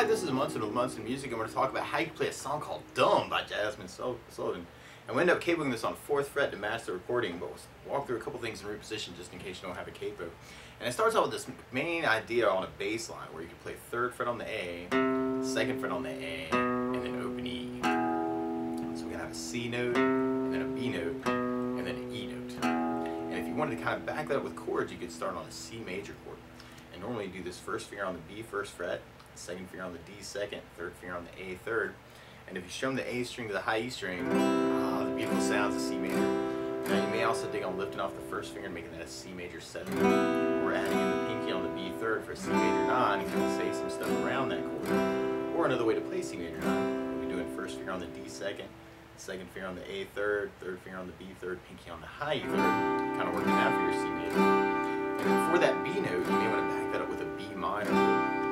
Hi, this is Munson with Munson Music. I'm going to talk about how you play a song called Dumb by Jazmine Sullivan. And we end up capoing this on 4th fret to match the recording, but we'll walk through a couple things in reposition just in case you don't have a capo. And it starts out with this main idea on a bass line where you can play 3rd fret on the A, 2nd fret on the A, and then open E. So we can have a C note, and then a B note, and then an E note. And if you wanted to kind of back that up with chords, you could start on a C major chord. And normally you do this 1st finger on the B 1st fret, 2nd finger on the D 2nd, 3rd finger on the A 3rd. And if you strum the A string to the high E string, the beautiful sounds of C major. Now you may also dig on lifting off the 1st finger and making that a C major 7, or adding in the pinky on the B 3rd for a C major 9 and kind of say some stuff around that chord. Or another way to play C major 9, we'll be doing 1st finger on the D 2nd, 2nd finger on the A 3rd, 3rd finger on the B 3rd, pinky on the high E 3rd, kind of working out for your C major. And then for that B note, you may want to back that up with a B minor chord.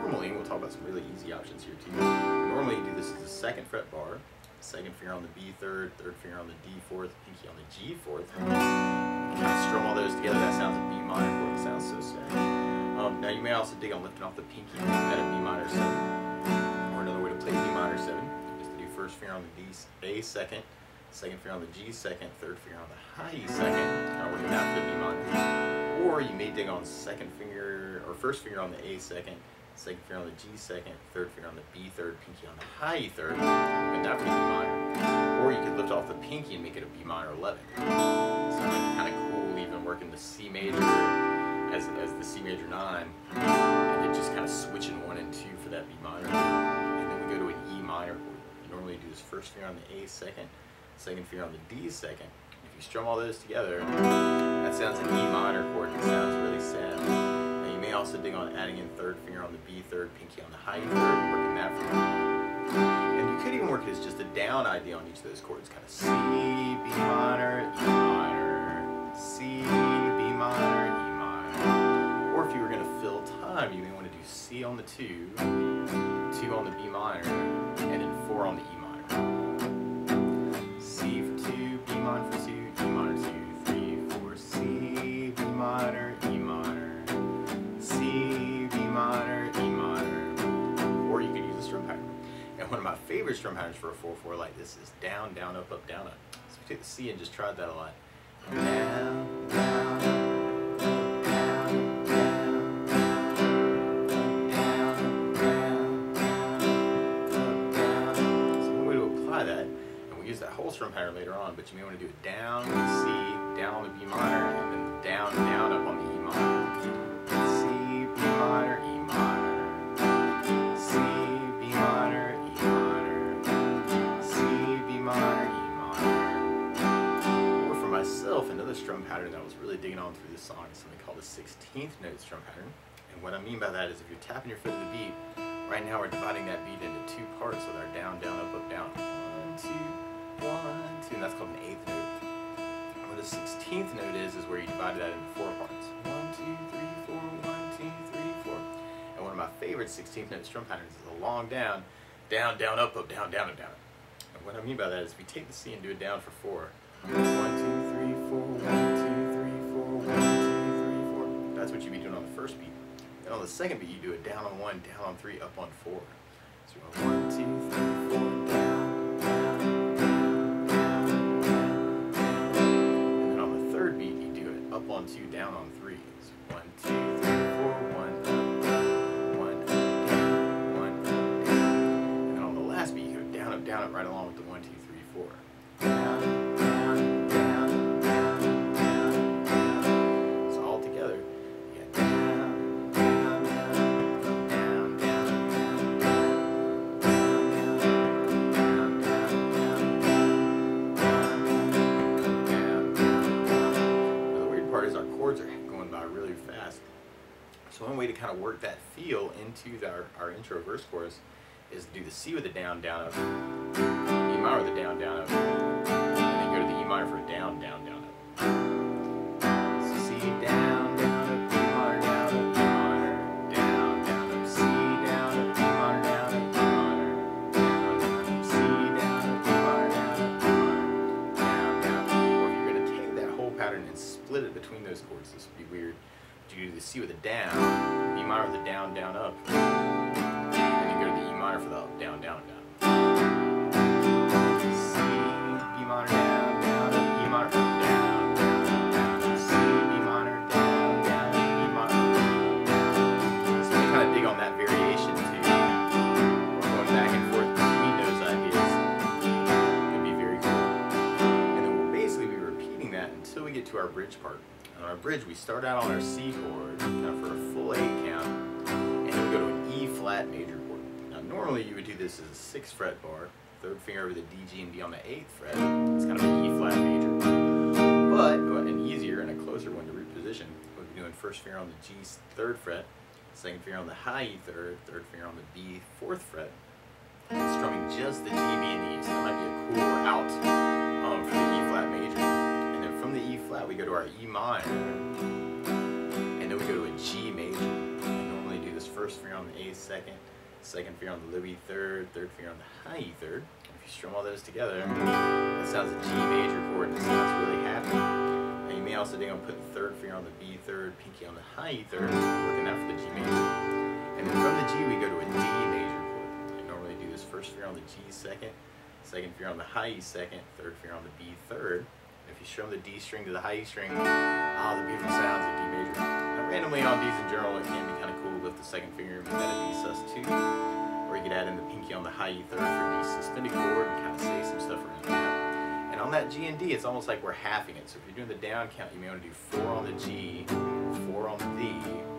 Normally, we'll talk about some really easy options here too. Normally you do this as a 2nd fret bar, 2nd finger on the B 3rd, 3rd finger on the D 4th, pinky on the G 4th. Kind of strum all those together, that sounds a B minor chord, it sounds so sad. Now you may also dig on lifting off the pinky and making that a B minor 7. Or another way to play B minor 7 is to do 1st finger on the A 2nd, 2nd finger on the G 2nd, 3rd finger on the high E 2nd, kind of working out for the B minor. Or you may dig on 2nd finger, or 1st finger on the A 2nd, 2nd finger on the G 2nd, 3rd finger on the B 3rd, pinky on the high E 3rd, and that would be B minor. Or you could lift off the pinky and make it a B minor 11. So it might be kind of cool even working the C major as the C major 9, and then just kind of switching 1 and 2 for that B minor. And then we go to an E minor chord. You normally do this 1st finger on the A 2nd, 2nd finger on the D 2nd. If you strum all those together, that sounds an E minor chord and it sounds really sad. You may also dig on adding in 3rd finger on the B 3rd, pinky on the high 3rd, and working that for you. And you could even work it as just a down idea on each of those chords, kind of C, B minor, E minor, C, B minor, E minor. Or if you were going to fill time, you may want to do C on the 2, 2 on the B minor, and then 4 on the E minor. C for 2, B minor for 2, E minor 2, 3, 4, C, B minor, E minor. C, B minor, E minor, or you could use a strum pattern. And one of my favorite strum patterns for a 4/4 like this is down, down, up, up, down, up. So we take the C and just tried that a lot. Down, down, down, down, down, down, down, down. So one way to apply that, and we'll use that whole strum pattern later on, but you may want to do it down on the C, down on the B minor, and then down, down, up on the E minor. Minor, E minor, C, B minor, E minor, C, B minor, E minor. Or for myself, another strum pattern that I was really digging on through this song is something called the 16th note strum pattern. And what I mean by that is if you're tapping your foot to the beat, right now we're dividing that beat into 2 parts with our down, down, up, down. 1, 2, 1, 2, and that's called an 8th note. What the 16th note is where you divide that into 4 parts. 1, 2, 3, 4, 1, 2, 3, 4. And one of my favorite 16th note strum patterns is a long down, down, down, up, down, down, down. And what I mean by that is if we take the C and do it down for 4. 1, 2, 3, 4, 1, 2, 3, 4, 1, 2, 3, 4. That's what you'd be doing on the 1st beat. Then on the 2nd beat, you do it down on 1, down on 3, up on 4. So you go 1, 2, 3, 4, down, down, down, down, down, down. And then on the 3rd beat, you do it up on 2, down on 3. So 1, 2, 3, 4, 1, up, down, 1, up, down, 1, up, down. And then on the last beat, you go down, up, right along with the 1, 2, 3, 4. Down, down, down, down, down, down. So all together, you get down, down, down, down, down, down, down, down, down, down, down, down. The weird part is our chords are going by really fast. So one way to kind of work that feel into our intro verse chorus is to do the C with the down, down, up, E minor with the down, down, up, and then go to the E minor for a down, down, down, up. So C, down, down, up, E minor, down, up, E minor, down, down, up, C, down, up, E minor, down, up, E minor, down, down, up, C, down, up, E minor, down, up, E minor, down, down. Or if you're going to take that whole pattern and split it between those chords, this would be weird. You do the C with a down, B minor with a down, down, up, and then go to minor for the down, down, down. C, B minor, down, down, E minor, down, down, down, C, B minor, down, down, E minor, down, down. So we kind of dig on that variation too. We're going back and forth between those ideas. It'd be very cool. And then we'll basically be repeating that until we get to our bridge part. On our bridge, we start out on our C chord, kind of for a full 8 count, and then we go to an E flat major chord. Now, normally you would do this as a 6th fret bar, 3rd finger over the D, G, and D on the 8th fret. It's kind of an E flat major. But an easier and a closer one to root position, we'll be doing 1st finger on the G 3rd fret, 2nd finger on the high E 3rd, 3rd finger on the B 4th fret, and strumming just the G, B, and E. So that might be a cool out for the E flat major. From the E flat, we go to our E minor, and then we go to a G major. I normally do this 1st finger on the A 2nd, 2nd finger on the low E 3rd, 3rd finger on the high E 3rd. If you strum all those together, that sounds a G major chord, and it sounds really happy. And you may also dig on putting the 3rd finger on the B 3rd, pinky on the high E 3rd, working out for the G major. And then from the G, we go to a D major chord. I normally do this 1st finger on the G 2nd, 2nd finger on the high E 2nd, 3rd finger on the B 3rd. If you strum the D string to the high E string, the beautiful sounds of D major. Now, randomly on Ds in general, it can be kind of cool to lift the 2nd finger and make that a D sus2. Or you could add in the pinky on the high E 3rd for a D suspended chord and kind of say some stuff around that. And on that G and D, it's almost like we're halving it. So if you're doing the down count, you may want to do 4 on the G, 4 on the D,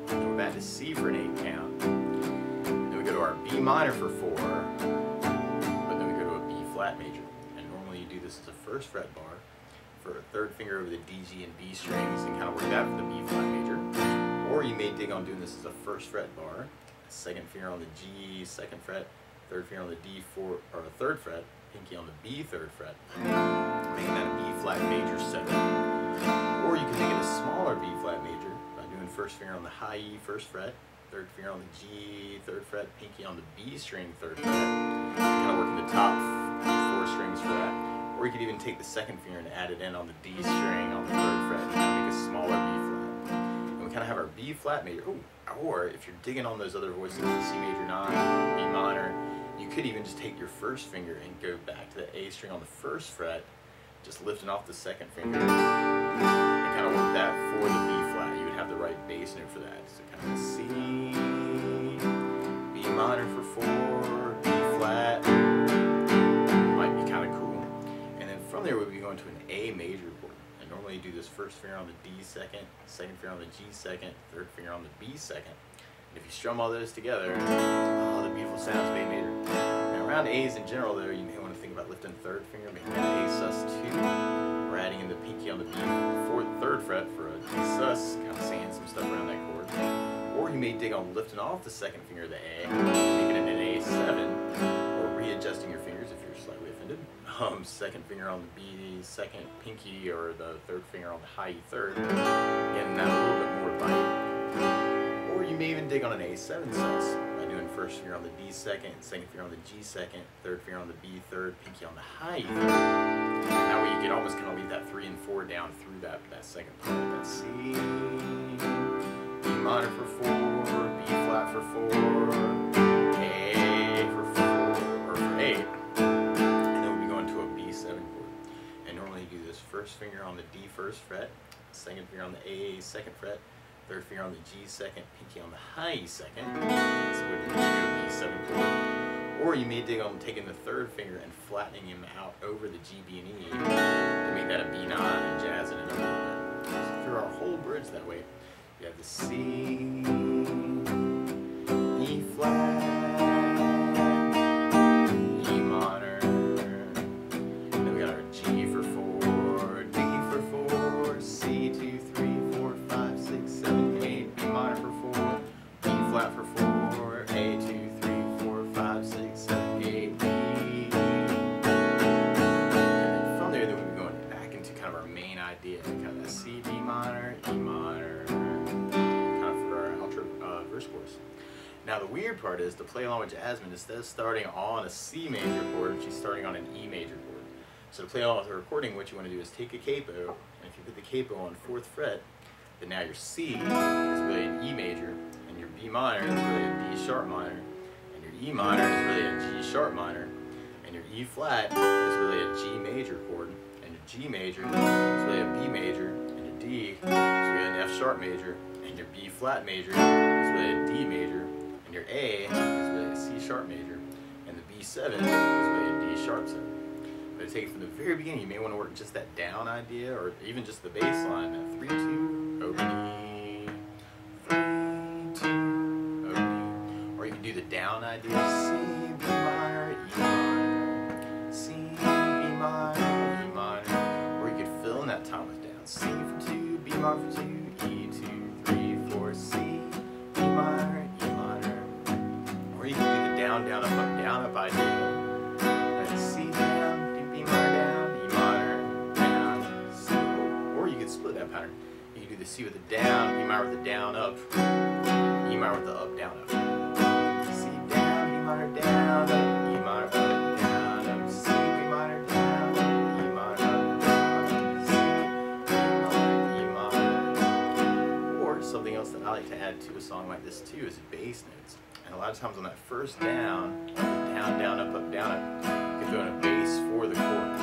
and we're back to C for an 8 count. Then we go to our B minor for 4, but then we go to a B flat major. And normally you do this as a 1st fret bar, for a 3rd finger over the D, G, and B strings and kind of work that for the B flat major. Or you may dig on doing this as a 1st fret bar, 2nd finger on the G 2nd fret, 3rd finger on the D 4 or a 3rd fret, pinky on the B 3rd fret, making that a B flat major 7. Or you can make it a smaller B flat major by doing 1st finger on the high E 1st fret, 3rd finger on the G 3rd fret, pinky on the B string 3rd fret, kind of working the top 4 strings for that. Or you could even take the 2nd finger and add it in on the D string on the 3rd fret and kind of make a smaller B flat. And we kind of have our B flat major. Ooh. Or if you're digging on those other voices, the C major 9, B minor, you could even just take your 1st finger and go back to the A string on the 1st fret, just lifting off the 2nd finger, and kind of work that for the B flat. You would have the right bass note for that. So kind of C, B minor for 4, B flat. From there, we'll be going to an A major chord. And normally you do this 1st finger on the D 2nd, 2nd finger on the G 2nd, 3rd finger on the B 2nd. And if you strum all those together, the beautiful sounds of A major. Now around A's in general though, you may want to think about lifting 3rd finger, making that A sus2. Or adding in the pinky on the B 3rd fret for a D sus, kind of saying some stuff around that chord. Or you may dig on lifting off the 2nd finger of the A, making it an A7, or readjusting your fingers if you're slightly offended. 2nd finger on the B 2nd pinky, or the 3rd finger on the high E 3rd, getting that a little bit more bite. Or you may even dig on an A7 sus by doing 1st finger on the D 2nd, 2nd finger on the G 2nd, 3rd finger on the B 3rd, pinky on the high E 3rd. And that way you can almost kind of leave that 3 and 4 down through that 2nd part. That's C, B minor for 4, B flat for 4, A for 4, or for 8. 1st finger on the D 1st fret, 2nd finger on the A 2nd fret, 3rd finger on the G 2nd, pinky on the high E 2nd. So we're going to B7 chord. Or you may dig on taking the 3rd finger and flattening him out over the G, B, and E to make that a B9 and jazzing it a little bit. So through our whole bridge that way, you have the C, E flat, E minor, and then we got our G for 4. C 2, 3, 4, 5, 6, 7, 8, B minor for 4, B flat for 4, A 2, 3, 4, 5, 6, 7, 8, B. And then from there, we'll be going back into kind of our main idea, kind of that C, B minor, E minor, kind of for our outro verse chorus. Now the weird part is to play along with Jazmine, instead of starting on a C major chord, she's starting on an E major chord. So to play along with the recording, what you want to do is take a capo, and if you put the capo on 4th fret, then now your C is really an E major, and your B minor is really a D sharp minor, and your E minor is really a G sharp minor, and your E flat is really a G major chord, and your G major is really a B major, and your D is really an F sharp major, and your B flat major is really a D major, and your A is really a C sharp major, and the B7 is really a D sharp 7. But to take it from the very beginning, you may want to work just that down idea, or even just the bass line, that 3-2, opening, 3-2, opening. Or you can do the down idea, C, B minor, E minor, C, B minor, E minor. Or you could fill in that time with down, C for 2, B minor for 2, E 2, 3, 4, C, B minor, E minor. Or you can do the down, down, up idea. That's C down, B minor down, E minor, down, C. Or you could split that pattern. You can do the C with the down, B minor with the down, up, E minor with the up, down, up. C down, B minor down, up, E minor up, down, up, C, B minor down, up, E minor up, down, up, C, B minor, E minor. Or something else that I like to add to a song like this too is bass notes. And a lot of times on that first down, down, down, up, down, up, you can throw in a bass for the chord.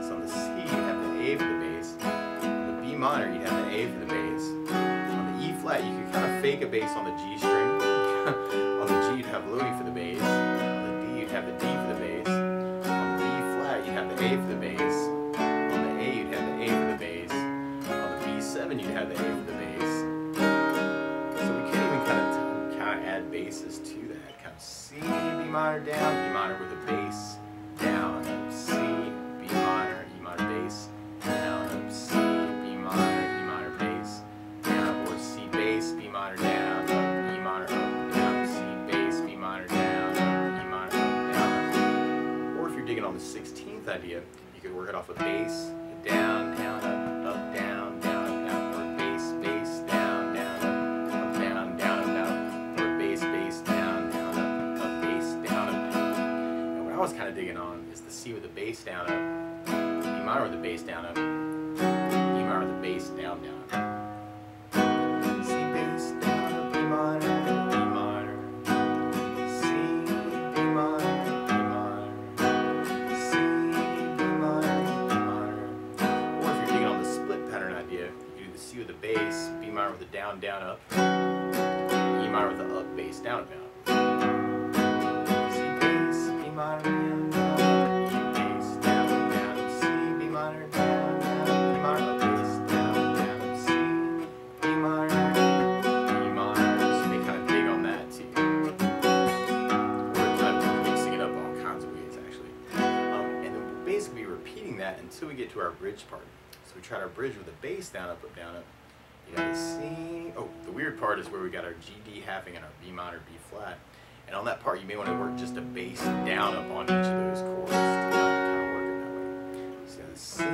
So on the C, you'd have the A for the bass. On the B minor, you'd have the A for the bass. On the E flat, you could kind of fake a bass on the G string. On the G, you'd have Louis for the bass. On the D, you'd have the D for the bass. On the B flat, you'd have the A for the bass. On the A, you'd have the A for the bass. On the B7, you'd have the A for the bass. So we can even kind of add basses to that. Kind of C, B minor down, B minor with a bass, down, up, C, B minor, E minor bass, down, up, C, B minor, E minor bass, down, or C bass, B minor down, up, E minor up, down, C bass, B minor down, up, E minor up, down. Or if you're digging on the 16th idea, you could work it off a bass, down, down, up, down, down, up, down, or bass, bass, down, down, up, down, down, up, down, or bass, bass, down, down, up, bass, down, up, down. And what I was kind of digging on is the C with the bass down, up, E minor with the bass down, up, E minor with the bass down, down, up. C bass down, up, E minor, C, B minor, E minor, C, B minor, E minor. Or if you're digging on the split pattern idea, you do the C with the bass, B minor with the down, down, up, E minor with the up, bass, down, up, down. C bass, B minor, down, down, E bass, down, down, C, B minor, down, down, E minor, up, bass, down, down, C, B minor, E minor. So they kind of dig on that too. We're kind of mixing it up all kinds of ways actually. And then we'll basically be repeating that until we get to our bridge part. So we tried our bridge with the bass down, up, down, up. You got the C. Oh, the weird part is where we got our G, D halving and our B minor, B flat. And on that part, you may want to work just a bass down up on each of those chords to kind of work it that way. So you got the C,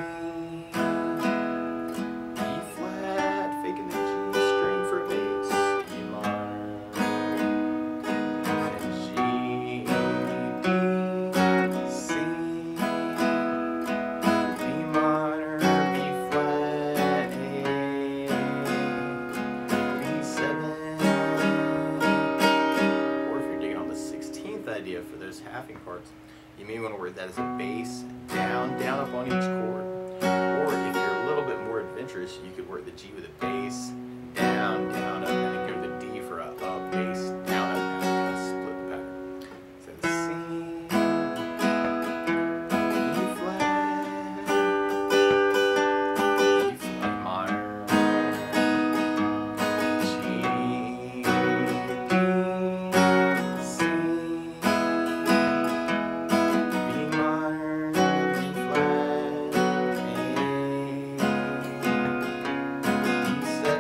B flat, faking the G string for a bass, E minor, and G, D, C, B minor, B flat, A, B7. Or if you're digging on the 16th idea for those halving parts, you may want to work that as a bass down, down up on each chord. Or if you're a little bit more adventurous, you could work the G with a bass down, down, up, and then go to the D for a up, bass, down, up, and kind of split the pattern. So the C, E flat, minor, G, D, C, B minor, B flat, A, B7,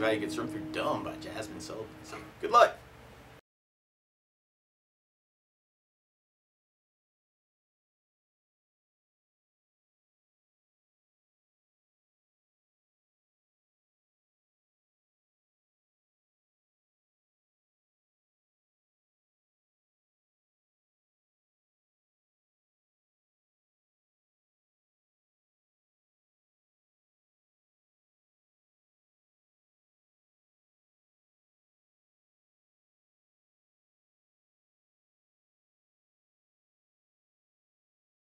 how you get strummed through Dumb by Jazmine Sullivan. So, good luck!